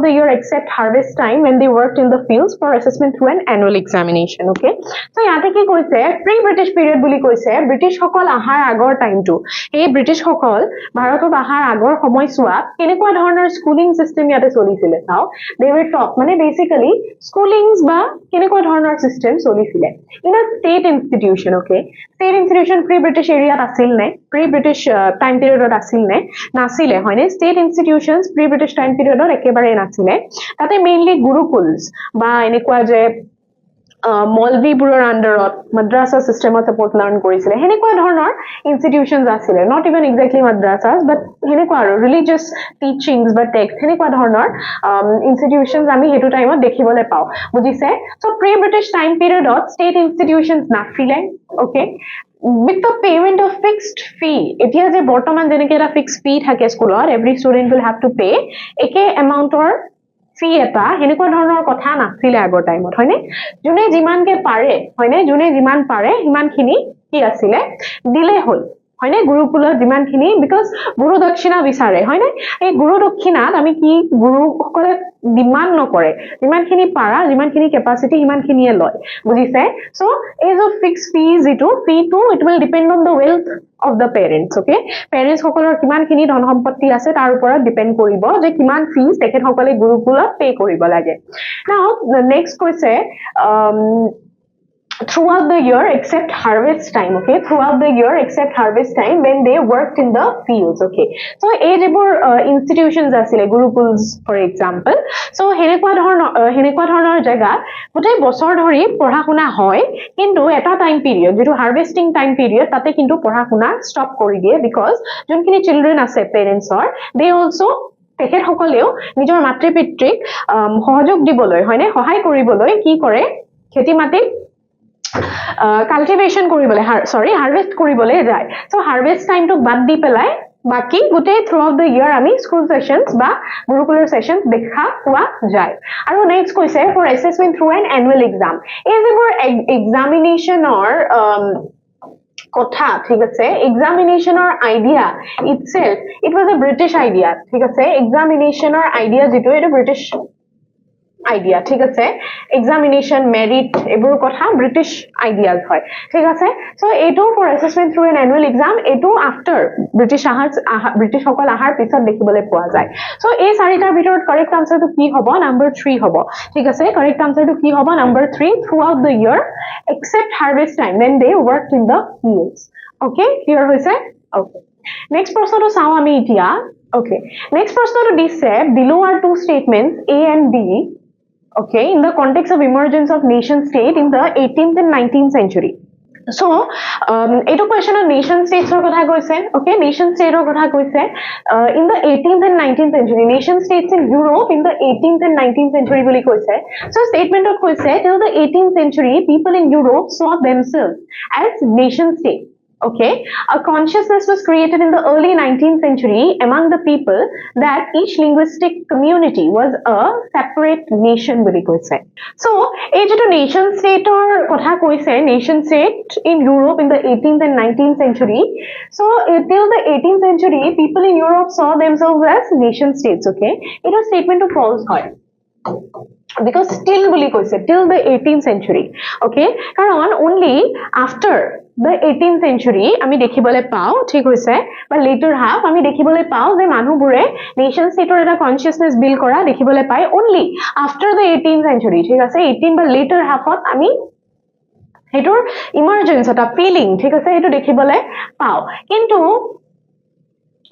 the year except harvest time when they worked in the fields for assessment through an annual examination okay so yate ki koise pre-british period buli koise british hokol ahar agor time to ei british hokol bharatot ahar agor samoy suwa kenekwa dhoroner schooling system yate cholisile sao they were taught mane basically schoolings ba kenekwa dhoroner system cholisile in a state institution okay state institution pre british area asil ne pre british time period ot asil ne nasile hoine state institutions pre british time period ot ekebare nasile tate mainly gurukuls ba enekwa je মলবি বুৰৰ আন্ডাৰত মাদ্ৰাসা সিস্টেমত support learn কৰিছিলে হেনেকুৱা ধৰণৰ institutions আছিলে not even exactly madrasas but হেনেকুৱা আৰু ৰিলিজিয়াছ টিচিংস বা টেক্সট হেনেকুৱা ধৰণৰ ইনষ্টিটিউশনছ আমি হেতু টাইমত দেখিবলৈ পাও বুজিছে সো প্ৰি ব্ৰিটিছ টাইম পিৰিয়ডত ষ্টেট ইনষ্টিটিউশনছ নাছিলে okay with the payment of fixed fee etia je bortoman jeneke eta fixed fee thake schoolor every student will have to pay eke amount or ফি এটা হেনেকুৱা ধৰণৰ কথা নাছিলে আগৰ টাইমত হয়নে জুনে জিমানকে পাৰে হয়নে জুনে জিমান পাৰে হিমানখিনি কি আছিলে দিলে হল হয়নে গুৰুকুলৰ জিমানখিনি বিকজ গুৰু দক্ষিণা বিচাৰে হয়নে এই গুৰু দক্ষিণাত আমি কি গুৰুসকলে ডিমান্ড নকৰে জিমানখিনি পাৰা জিমানখিনি কেপাসিটি হিমানখিনিয়ে লয় বুজিছে so as of fixed fees ইটো ফি টু it will depend on the wealth of the parents okay parents সকলৰ কিমানখিনি ধন সম্পত্তি আছে তাৰ ওপৰত ডিপেন্ড কৰিব যে কিমান ফিজ তেখেত সকলে গুৰুকুলত পে কৰিব লাগে now the next কৈছে throughout the year except harvest time okay throughout the year except harvest time when they worked in the fields okay so এই যেবোৰ institutions asile gurukuls for example so হেনেকুৱা ধৰণৰ জায়গা গোটেই বছৰ ধৰি পঢ়া শুনা হয় কিন্তু এটা টাইম পিৰিয়ড যেটো হাৰ্ভেস্টিং টাইম পিৰিয়ড তাতে কিন্তু পঢ়া শুনা ষ্টপ কৰি দিয়ে because যোনখিনি চিলড্ৰেন আছে পেৰেন্টছৰ they also তেখেত সকলেও নিজৰ মাতৃ পিতৃক সহযোগ দিবলৈ হয়নে সহায় কৰিবলৈ কি কৰে খেতি মাটি কাল্টিভেশ্যন কৰিবলৈ হাৰ্ভেষ্ট কৰিবলৈ যায় সো হাৰ্ভেষ্ট টাইমটো বাদ দি পেলাই বাকি গোটেই থ্ৰু আউট দ্য ইয়াৰ আমি স্কুল সেশনস বা গুৰুকুলৰ সেশনস দেখা পোৱা যায় আৰু নেক্সট কৈছে for assessment through an annual exam এই যেবোৰ এক্সামিনেশ্যনৰ কথা ঠিক আছে এক্সামিনেশ্যনৰ আইডিয়া ইটসেল্ফ ইট ওয়াজ আ ব্ৰিটিছ আইডিয়া ঠিক আছে এক্সামিনেশ্যনৰ আইডিয়া যেটো এটা ব্ৰিটিছ আইডিয়া ঠিক আছে এক্সামিনেশ্যন মেৰিট এবোৰ কথা ব্ৰিটিছ আইডিয়াজ হয় ঠিক আছে সো এটো for assessment through an annual exam এটো আফটাৰ ব্ৰিটিছ সকল আহাৰ পিছত দেখিবলৈ পোৱা যায় সো এই চাৰিটাৰ ভিতৰত কাৰেক্ট আনসাৰটো কি হ'ব নাম্বাৰ 3 হ'ব ঠিক আছে কাৰেক্ট আনসাৰটো কি হ'ব number 3 through out the year except harvest time when they worked in the fields okay clear হৈছে okay next প্ৰশ্নটো চাও আমি এতিয়া okay next প্ৰশ্নটো দিছে below are two statements A and B okay in the context of emergence of nation state in the 18th and 19th century so eto question of nation states or kotha koise okay nation state or kotha koise in the 18th and 19th century nation states in Europe in the 18th and 19th century boli koise so statement of koise till the 18th century people in Europe saw themselves as nation states okay a consciousness was created in the early 19th century among the people that each linguistic community was a separate nation boli koise so ei jeto nation state or kotha koise nation state in Europe in the 18th and 19th century so till the 18th century people in Europe saw themselves as nation states okay it was statement of false hoy because still boli koise till the 18th century okay karon only after the 18th century আমি দেখিবলৈ পাও ঠিক হৈছে বা later half আমি দেখিবলৈ পাও যে মানুহবোৰে nation state or এটা consciousness build কৰা দেখিবলৈ পায় only after the 18th century ঠিক আছে 18 বা later half ত আমি হেতৰ emergence এটা feeling ঠিক আছে হেতু দেখিবলৈ পাও কিন্তু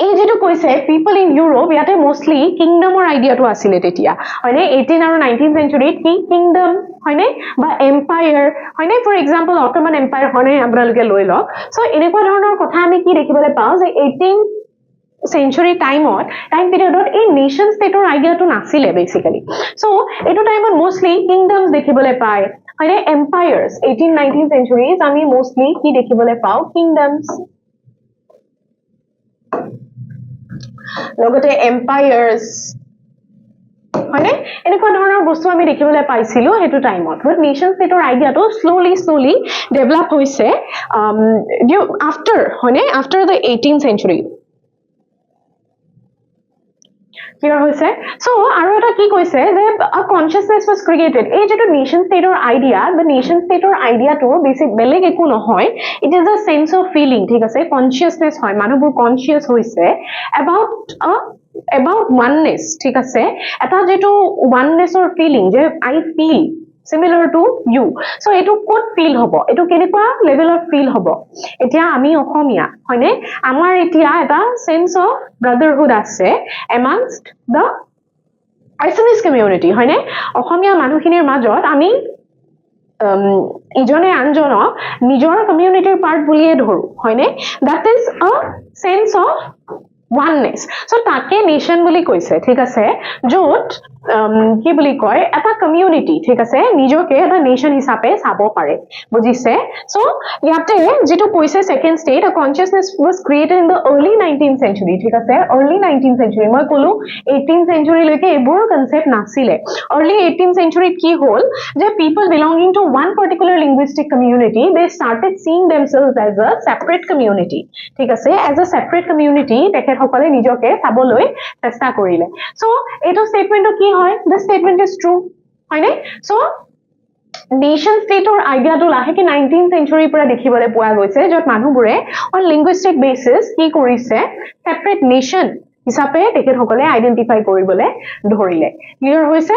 এই যেটো কৈছে people in Europe ইয়াতে mostly kingdom or idea to asile tetia হয়নে 18 আৰু 19th century কি kingdom হয়নে বা empire হয়নে for example Ottoman empire হয়নে আপোনালোকে লৈ লওক সো এনেকুৱা ধৰণৰ কথা আমি কি দেখিবলৈ পাও যে 18th century time period এই nation state or idea to নাছিলে basically so এটো টাইমত mostly kingdoms দেখিবলৈ পায় হয়নে empires 18 19th centuries আমি mostly কি দেখিবলৈ পাও kingdoms লগতে empires হয়নে এনেকুৱা ধৰণৰ বস্তু আমি দেখিবলৈ পাইছিলো হেতু টাইমত বাট নেশন স্টেটৰ আইডিয়াটো স্লোলি ডেভেলপ হৈছে after হয়নে after the 18th century clear hoise so aru eta ki koise je a consciousness was created ei jeto nation state or idea the nation state or idea to basic beleg eku nohoy it is a sense of feeling thik ase consciousness hoy manubur conscious hoise about oneness thik ase eta jeto oneness or feeling je I feel similar to you so etu kot feel hobo etu kenikwa level of feel hobo etia ami okhomia hoine amar etia eta sense of brotherhood ase amongst the Assamese community hoine okhomia manukhinir majot ami ijone anjono nijor community part buliye dhoru hoine that is a sense of oneness so take nation boli koise thik ase jot কি বুলি কয় এটা community ঠিক আছে নিজকে এটা nation হিচাপে সাবো পারে বুজিছে সো ইয়াতে যেটো কৈছে second state a consciousness was created in the early 19th century ঠিক আছে early 19th century মই কলো 18th century লৈকে এবোৰ কনসেপ্ট নাছিলে early 18th century কি হল যে people belonging to one particular linguistic community they started seeing themselves as a separate community ঠিক আছে as a separate community তেখেত সকলে নিজকে সাবলৈ চেষ্টা কৰিলে সো এটো স্টেটমেন্ট কি হয় the statement is true হয় নাই so nation state or idea to lahe ki 19th century pura dekhibole poa goise jot manubure on linguistic basis ki korise separate nation hisabe tekhet hokole identify koribole dhorile clear hoise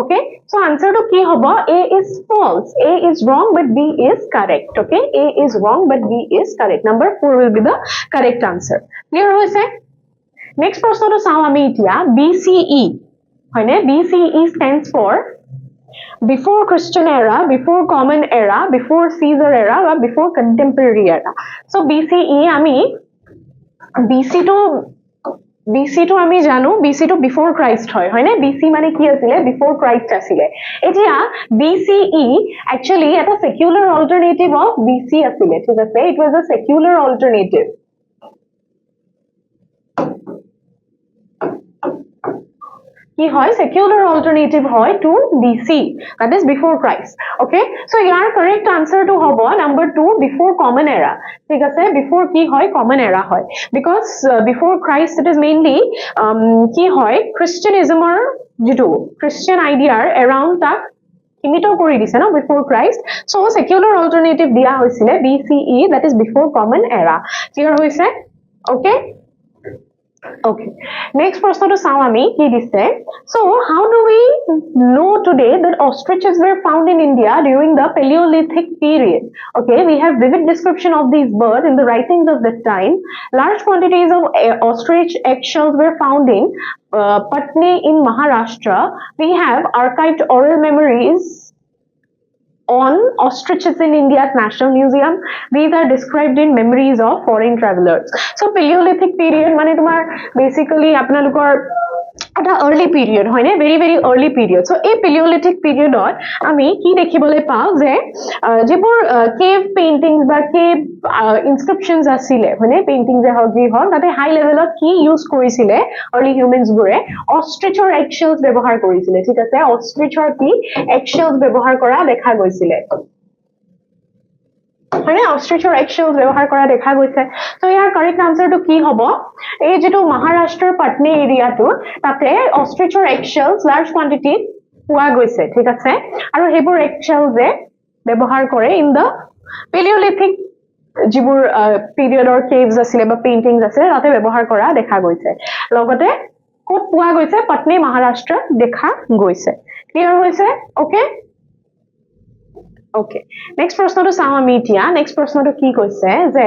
okay so answer to ki hobo A is false A is wrong but B is correct okay A is wrong but B is correct number 4 will be the correct answer clear hoise next proshno to sao ami etia BCE hoine BCE stands for before Christian era before common era before Caesar era or before contemporary era so BCE ami BC to BC to আমি জানো BC to before Christ হয় না BC মানে কি আছিল before Christ আছিল এতিয়া BCE actually এটা secular alternative of BC আছিল ঠিক আছে it was a secular alternative কি হয় secular alternative হয় to BC that is before Christ okay so your correct answer to hobo number 2 before common era ঠিক আছে before কি হয় common era হয় because before Christ it is mainly কি হয় Christianism or যেটো Christian idea around that সীমিত কৰি দিছে না before Christ so secular alternative দিয়া হৈছিলে BCE that is before common era clear হৈছে okay Okay. Next person to Sawami, he said, so how do we know today that ostriches were found in India during the Paleolithic period? Okay, we have vivid description of these birds in the writings of that time. Large quantities of ostrich eggshells were found in Patni in Maharashtra. We have archived oral memories on ostriches in India's National Museum. These are described in memories of foreign travelers. So Paleolithic period মানে তোমাৰ basically আপোনালোকৰ এটা early period হয় নে very very early period so এই Paleolithic period আমি কি দেখিবলৈ পাওঁ যে যেবোৰ cave paintings বা cave inscriptions আছিলে হয়নে paintings যে হওক যি হওক তাতে high levelত কি use কৰিছিলে early humans বোৰে ostrichৰ eggshells ব্যৱহাৰ কৰিছিলে ঠিক আছে ostrichৰ কি eggshells ব্যৱহাৰ কৰা দেখা গৈছিলে হয়নে ostrichৰ eggshells ব্যৱহাৰ কৰা দেখা গৈছে so year correct answer to কি হ'ব এই যেটো মহাৰাষ্ট্ৰৰ পাটনি এৰিয়াটো তাতে ostrichৰ eggshells large quantity পোৱা গৈছে ঠিক আছে আৰু হেবোৰ eggshells যে ব্যৱহাৰ কৰে in the Paleolithic যিবোৰ পিৰিয়ডৰ caves আছিলে বা পেইন্টিংছ আছিলে তাতে ব্যৱহাৰ কৰা দেখা গৈছে লগতে ক'ত পোৱা গৈছে পাটনি মহাৰাষ্ট্ৰত দেখা গৈছে ক্লিয়াৰ হৈছে okay Okay. Next person to Sama Media. Next person to ki koise je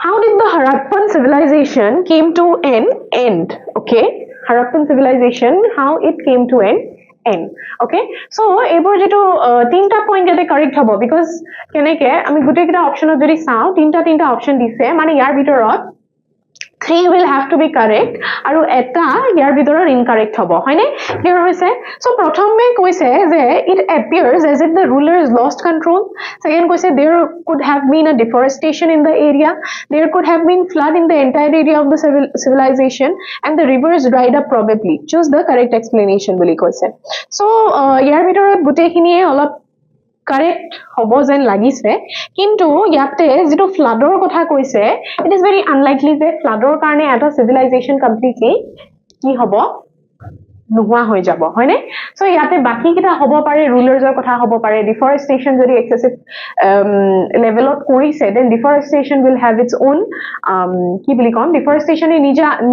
how did the Harappan civilization came to an end? Okay. Harappan civilization, how it came to an end. Okay. So, ebor jeto tinta point jate correct hobo because keneke ami gute kita option jodi sao tinta option dise mane yar bitorot 3 will have to be correct aru eta yar bitoror incorrect hobo hoine clear hoise so prothome koise je it appears as if the rulers lost control second koise there could have been a deforestation in the area there could have been flood in the entire area of the civilization and the rivers dried up probably choose the correct explanation boli koise so yar bitorot gute khinie olop correct hobo jen lagise kintu yate jito floodor kotha koise it is very unlikely that floodor karone eta civilization completely ki hobo নোহোৱা হৈ যাব হয়নে so ইয়াতে বাকি কিটা হ'ব পাৰে ৰুলাৰসৰ কথা হ'ব পাৰে deforestation যদি excessive levelত কৰিছে then deforestation will have its own কি বুলি কম deforestation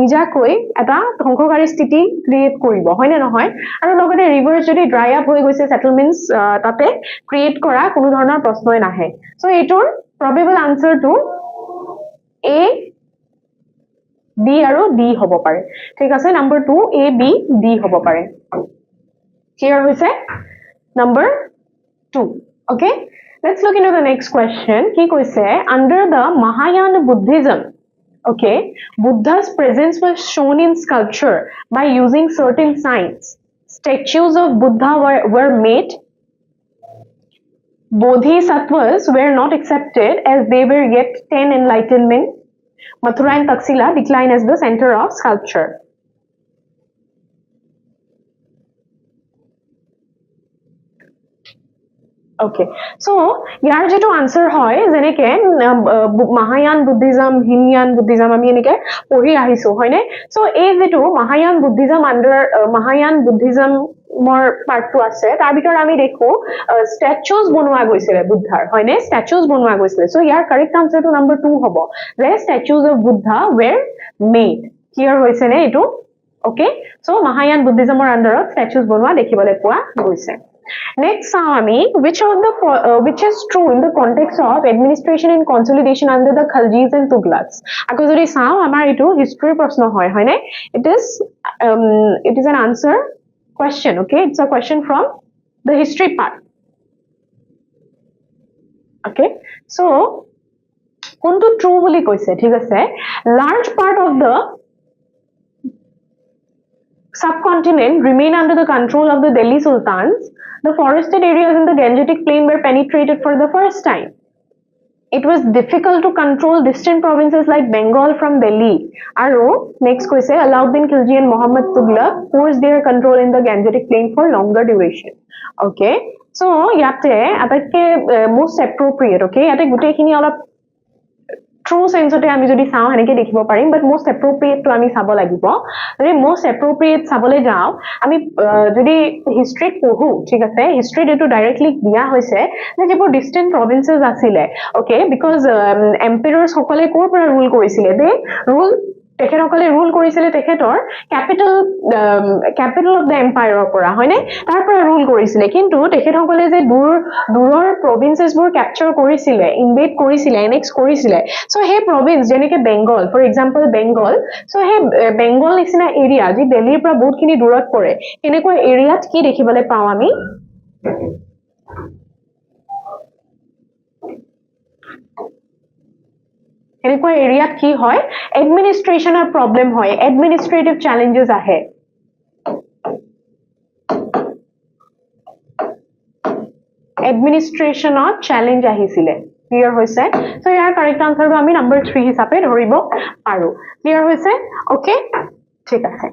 নিজা কৈ এটা ধ্বংসকাৰী স্থিতি ক্ৰিয়েট কৰিব হয়নে নহয় আৰু লগতে ৰিভাৰ্স যদি ড্ৰাই আপ হৈ গৈছে সেটেলমেন্টস তাতে ক্ৰিয়েট কৰা কোনো ধৰণৰ প্ৰশ্নই নাহে so এটোৰ probable answer to A B আৰু D হ'ব পাৰে ঠিক আছে number 2 A B D হ'ব পাৰে clear হৈছে number 2 okay let's look into the next question কি কৈছে under the Mahayana Buddhism okay Buddha's presence was shown in sculpture by using certain signs statues of Buddha were made bodhisattvas were not accepted as they were yet 10 enlightenment Mathura and Taxila decline as the center of sculpture. Okay. So, yar jeto answer hoy jeneke Mahayana Buddhism, Hinyan Buddhism ami enike pori ahiso hoy ne. So, ei jeto Mahayana Buddhism under Mahayana Buddhism more part to ase tar bitor ami dekho statues bonwa goisile Buddhar hoy ne statues bonwa goisile so yar correct answer to number 2 hobo the statues of Buddha were made clear hoise ne etu okay so Mahayana Buddhism or under statues bonwa dekhibole poa goise next ami which is true in the context of administration and consolidation under the Khaljis and Tughlaqs ako jodi sao amar etu history proshno hoy hoy ne it is an answer question okay it's a question from the history part okay so কোনটো true বুলি কৈছে ঠিক আছে large part of the subcontinent remain under the control of the Delhi Sultans. The forested areas in the Gangetic Plain were penetrated for the first time. It was difficult to control distant provinces like Bengal from Delhi. Aro, next question, Alauddin Khilji and Muhammad Tughlaq forced their control in the Gangetic Plain for longer duration. Okay, so yate atake most appropriate. Okay, yate gutei khini olap true sense ote ami jodi sao heneke dekhibo parim but most appropriate to ami sabo lagibo jodi most appropriate sabole jao ami jodi history pohu thik ase history etu directly dia hoise je jebo distant provinces asile okay because emperors hokole kor pora rule korisile they rule তেখেতসকলে rule কৰিছিলে তেখেতৰ capital of the এম্পায়াৰৰ পৰা হয়নে তাৰ পৰা rule কৰিছিলে কিন্তু তেখেতসকলে যে দূৰৰ প্ৰভিন্সেছবোৰ ক্যাপচাৰ কৰিছিলে ইনভেড কৰিছিলে এনেক্স কৰিছিলে সো হে প্ৰভিন্স যেনেকে Bengal for example Bengal so he Bengal নিচিনা এৰিয়া যি দিল্লীৰ পৰা বহুতখিনি দূৰত পৰে এনেকুৱা এৰিয়াত কি দেখিবলৈ পাওঁ আমি এনেকুৱা এৰিয়াত কি হয় এডমিনিষ্ট্ৰেচনৰ প্ৰবলেম হয় এডমিনিষ্ট্ৰেটিভ চ্যালেঞ্জেস আহে এডমিনিষ্ট্ৰেচনত চ্যালেঞ্জ আহিছিলে ক্লিয়াৰ হৈছে সো ইয়াৰ কাৰেক্ট আনসাৰটো আমি নম্বৰ 3 হিচাপে ধৰিব পাৰো ক্লিয়াৰ হৈছে ওকে ঠিক আছে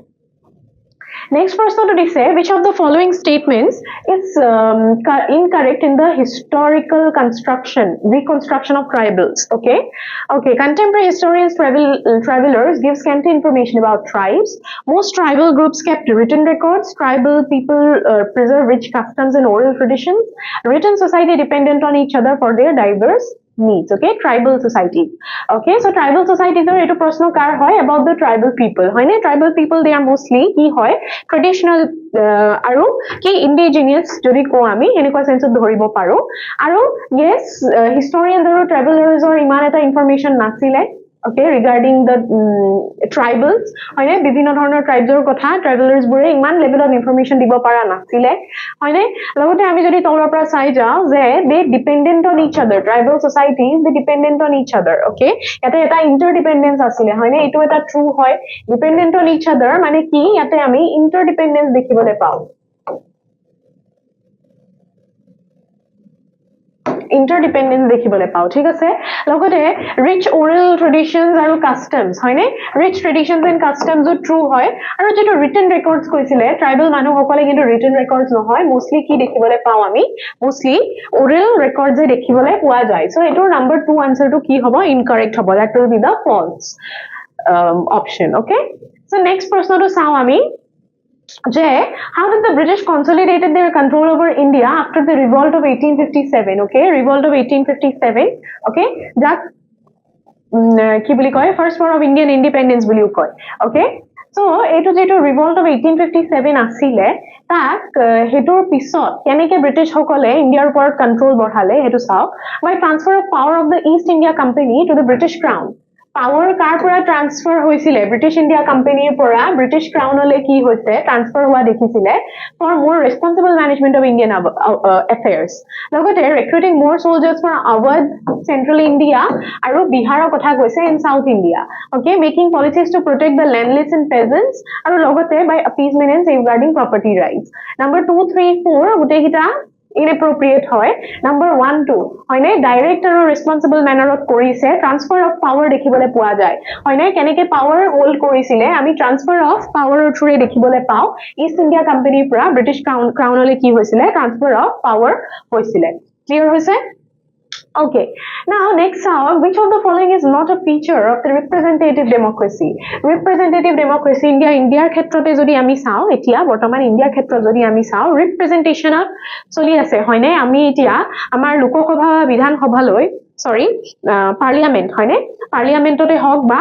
Next person to say which of the following statements is incorrect in the historical reconstruction of tribals okay contemporary historians travelers give scanty information about tribes most tribal groups kept written records tribal people preserve rich customs and oral traditions written society dependent on each other for their diverse needs okay tribal societies okay so tribal societies are eto prashno kar hoy about the tribal people hoy ne tribal people they are mostly ki hoy traditional aru ki indigenous jodi ko ami enekwa sense dhoribo paro aru yes historians aru travelers or iman eta information nasile okay regarding the tribals hoyne bibhinno dhoroner tribes or kotha travelers bure iman level of information dibo para nasile hoyne logote ami jodi tolor pora sai jao je they dependent on each other tribal societies they dependent on each other okay yate eta interdependence asile hoyne etu eta true hoy dependent on each other mane ki yate ami interdependence dekhibole pao interdependence দেখিবলৈ পাও ঠিক আছে লগতে rich oral traditions আৰু customs হয়নে rich traditions and customs O true হয় আৰু যেটো written records কৈছিলে tribal মানুহ সকলে কিন্তু written records নহয় mostly কি দেখিবলৈ পাও আমি mostly oral records এ দেখিবলৈ পোৱা যায় so এটোৰ number 2 answer টো কি হ'ব incorrect হ'ব that will be the false option okay so next প্রশ্ন টো চাও আমি how did the British consolidated their control over India after the revolt of 1857 okay revolt of 1857 okay that ki boli koy first war of Indian independence boli koy okay so eto jeto revolt of 1857 asile tak hetor pisot keneke British hokole India upor control borhale hetu sao by transfer of power of the East India Company to the British Crown power কাৰ পৰা transfer হৈছিলে British India কোম্পানীৰ পৰা British ক্ৰাউনলৈ কি হৈছে transfer হোৱা দেখিছিলে for more responsible management of Indian affairs লগতে recruiting more soldiers for আৱাজ সেন্ট্ৰেল ইণ্ডিয়া আৰু বিহাৰৰ কথা কৈছে in south India okay making policies to protect the landless and peasants আৰু লগতে বাই appeasement and safeguarding property rights number 2 3 4 গুটেকিটা inappropriate hoy number 1 2 hoyne direct aru responsible manner of korise transfer of power dekhibole pua jay hoyne keneke power hold korisile ami transfer of power through dekhibole pao East India Company pura British crown ole ki hoisile transfer of power hoisile clear hoise okay now next which of the following is not a feature of the representative democracy India khetrote jodi ami sao etia bortoman India khetrot jodi ami sao representation choli ase hoyne ami etia amar lokosabha bidhan sabha loi sorry parliament hoyne parliament ote hok ba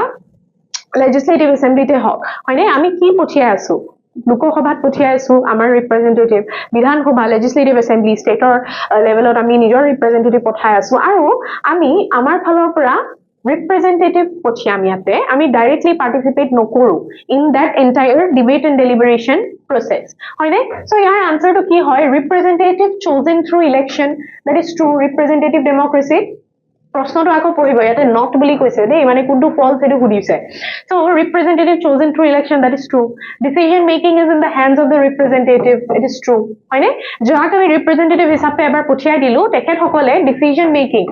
legislative assembly te hok hoyne ami ki pothia asu লোকসভাত পঠিয়াইছো আমাৰ representative বিধানসভা legislative assembly ষ্টেটৰ লেভেলত আমি নিজৰ representative পঠাই আছো আৰু আমি আমাৰ ফালৰ পৰা ৰিপ্ৰেজেন্টেটিভ পঠিয়াম ইয়াতে আমি ডাইৰেক্টলি পাৰ্টিসিপেট নকৰো in that entire debate and deliberation process হয়নে সো ইয়াৰ আনসাৰটো কি হয় representative chosen through election that is true representative democracy প্ৰশ্নটো আকৌ পঢ়িব ইয়াতে not বুলি কৈছে দেই মানে কোনটো false এটো সুধিছে so representative chosen through election that is true decision making is in the hands of the representative it is true হয়নে যাক আমি representative হিচাপে এবাৰ পঠিয়াই দিলো তেখেত সকলে decision making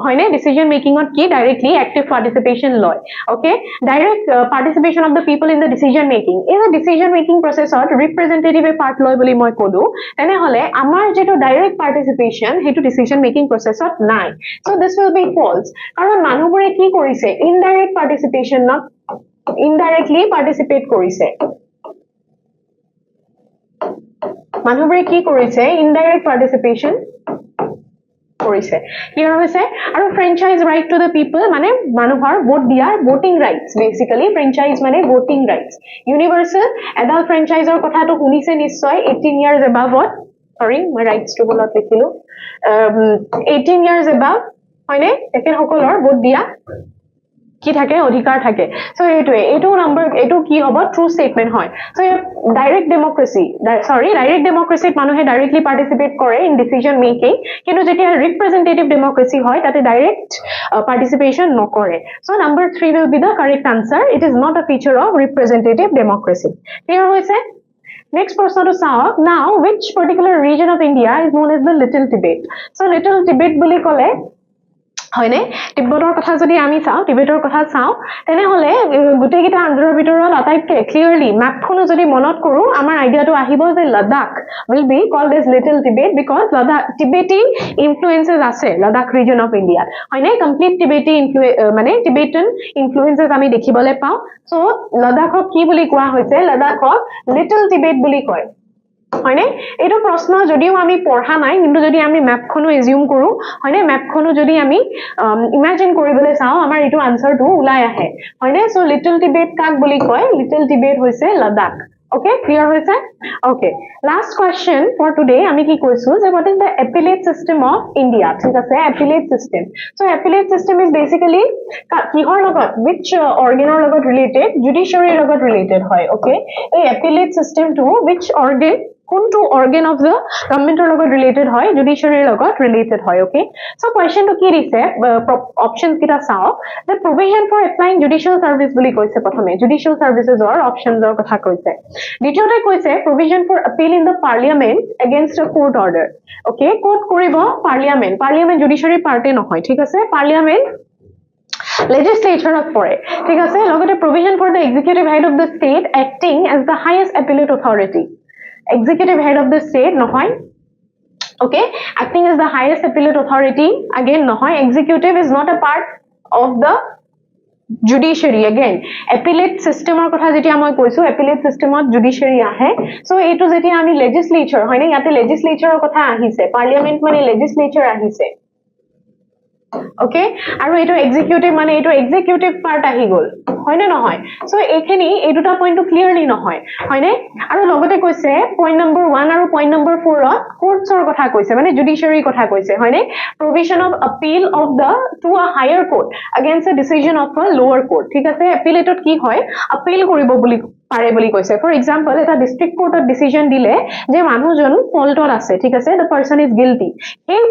হয়নে decision making ত কি directly active participation লয় okay direct participation of the people in the decision making is a decision making process to representative part লয় বুলি মই কলো তেনে হলে আমাৰ যেটো direct participation হেতু decision making process ত নাই so this will be false কাৰণ মানুহবোৰে কি কৰিছে indirect participation not indirectly participate কৰিছে মানুহবোৰে কি কৰিছে indirect participation কৰিছে ক্লিয়াৰ হৈছে আৰু franchise right to the people মানে মানুহৰ ভোট দিয়াৰ voting rights basically franchise মানে voting rights universal adult franchise ৰ কথাটো শুনিছে নিশ্চয় 18 years above what sorry my rights to বলত লিখিলো 18 years above হয়নে তেখেত সকলৰ ভোট দিয়া কি থাকে অধিকাৰ থাকে সো এইটো নাম্বাৰ এইটো কি হ'ব ট্ৰু স্টেটমেন্ট হয় সো ডাইৰেক্ট ডেমোক্ৰেসি ডাইৰেক্ট ডেমোক্ৰেসিত মানুহে ডাইৰেক্টলি পাৰ্টিসিপেট কৰে ইন ডিসিজন মেকিং কিন্তু যেতিয়া ৰিপ্ৰেজেন্টেটিভ ডেমোক্ৰেসি হয় তাতে ডাইৰেক্ট পাৰ্টিসিপেশন নকৰে so number 3 will be the correct answer it is not a feature of representative democracy clear হৈছে Next person to saw now which particular region of India is known as the Little Tibet so Little Tibet বুলি কলে হয়নে তিব্বতৰ কথা যদি আমি চাও টিবেটৰ কথা চাও তেনে হলে গুটেকিটা আন্ধ্ৰৰ ভিতৰত আটাইতকে ক্লিয়াৰলি ম্যাপখনো যদি মনত কৰো আমাৰ আইডিয়াটো আহিব যে Ladakh will be called as Little Tibet because Ladakh Tibetan influences আছে লাদাখ region of India হয়নে complete Tibetan মানে Tibetan influences আমি দেখিবলৈ পাও so লাদাখক কি বুলি কোৱা হৈছে লাদাখক Little Tibet বুলি কয় হয়নে এটো প্ৰশ্ন যদিও আমি পঢ়া নাই কিন্তু যদি আমি ম্যাপখনো এজিউম কৰো হয়নে ম্যাপখনো যদি আমি ইমাজিন কৰিবলৈ চাও আমাৰ এটো আনসাৰটো উলাই আহে হয়নে সো লিটল টিবেট কাক বুলি কয় লিটল টিবেট হৈছে লাদাখ okay clear হৈছে okay last question for today আমি কি কৈছো যে what is the appellate system of India ঠিক আছে appellate system so appellate system is basically কিহৰ লগত which organ ৰ লগত related judiciary লগত related হয় okay এই appellate system to which organ কোনটো organ of the government লগত related হয় judiciary লগত related হয় okay so question to কি দিছে options কিটা চাও the provision for applying judicial service বুলি কৈছে প্ৰথমে judicial services or options ৰ কথা কৈছে দ্বিতীয়তে কৈছে provision for appeal in the parliament against a court order okay court কৰিব parliament judiciary party নহয় ঠিক আছে parliament legislature of pore ঠিক আছে লগতে provision for the executive head of the state acting as the highest appellate authority executive head of the state নহয় okay acting as the highest appellate authority again নহয় executive is not a part of the judiciary again appellate system ৰ কথা যেতিয়া মই কৈছো appellate system ত judiciary আহে so এটো যেতিয়া আমি legislature হয়নে ইয়াতে legislature ৰ কথা আহিছে parliament মানে legislature আহিছে okay আৰু এটো executive মানে এটো executive part আহি গল হয়নে নহয় সো এখিনি এই দুটা পইণ্টটো ক্লিয়াৰলি নহয় হয়নে আৰু লগতে কৈছে পইণ্ট নম্বৰ 1 আৰু পইণ্ট নম্বৰ 4 ত কোৰ্টছৰ কথা কৈছে মানে জুডিশিয়াৰী কথা কৈছে হয়নে provision of appeal of the to a higher court against a decision of a lower court ঠিক আছে এপিলেটত কি হয় appeal কৰিব বুলি পাৰে বুলি কৈছে ফৰ এক্সাম্পল এটা ডিস্ট্ৰিক্ট কোৰ্টত ডিসিশন দিলে যে মানুহজন ফল্টত আছে ঠিক আছে the person is guilty এই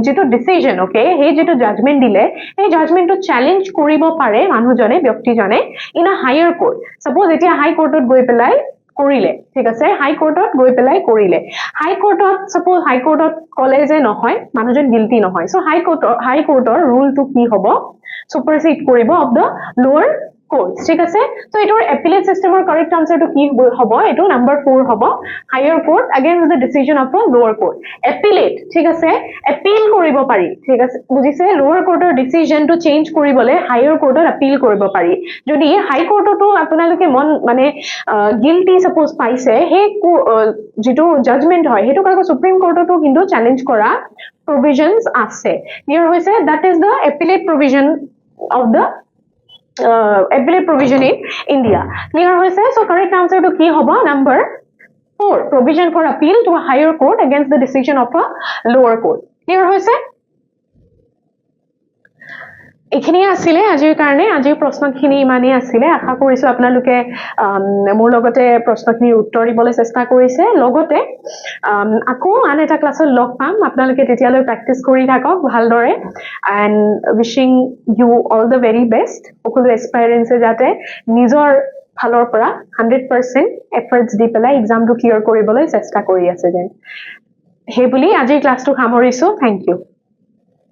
যেটো ডিসিশন ওকে হে যেটো জাজমেন্ট দিলে এই জাজমেন্টটো চ্যালেঞ্জ কৰিব পাৰে মানুহজনে ব্যক্তিজনে in a higher court suppose এতিয়া হাই কোৰ্টত গৈ পেলাই কৰিলে ঠিক আছে হাই কোৰ্টত গৈ পেলাই কৰিলে হাই কোৰ্টত সাপোজ হাই কোৰ্টত কলে যে নহয় মানুহজন গিল্টি নহয় সো হাই কোৰ্টৰ ৰুলটো কি হ'ব সুপাৰসিড কৰিব অফ দা লোৱাৰ courts ঠিক আছে সো এটোৰ appellate system ৰ correct answer to কি হ'ব এটো নাম্বার 4 হ'ব higher court against the decision of a lower court appellate ঠিক আছে appeal কৰিব পাৰি ঠিক আছে বুজিছে lower court ৰ decision to change কৰিবলে higher court ৰ appeal কৰিব পাৰি যদি high court তো আপোনালোকে মন মানে guilty suppose পাইছে হে যেটো judgment হয় হেটো কাকো supreme court তো কিন্তু চ্যালেঞ্জ কৰা provisions আছে clear হৈছে that is the appellate provision of the appellate provision in India clear hoise so correct answer to ki hobo number 4 provision for appeal to a higher court against the decision of a lower court clear hoise এইখিনিয়ে আছিলে আজিৰ কাৰণে আজিৰ প্ৰশ্নখিনি ইমানেই আছিলে আশা কৰিছো আপোনালোকে মোৰ লগতে প্ৰশ্নখিনিৰ উত্তৰ দিবলৈ চেষ্টা কৰিছে লগতে আকৌ আন এটা ক্লাছত লগ পাম আপোনালোকে তেতিয়ালৈ প্ৰেক্টিছ কৰি থাকক ভালদৰে and wishing you all the very best সকলো এস্পাইৰেন্টছে যাতে নিজৰ ফালৰ পৰা 100% এফৰ্টছ দি পেলাই এক্সামটো ক্লিয়াৰ কৰিবলৈ চেষ্টা কৰি আছে যেন সেইবুলি আজিৰ ক্লাছটো সামৰিছো থেংক ইউ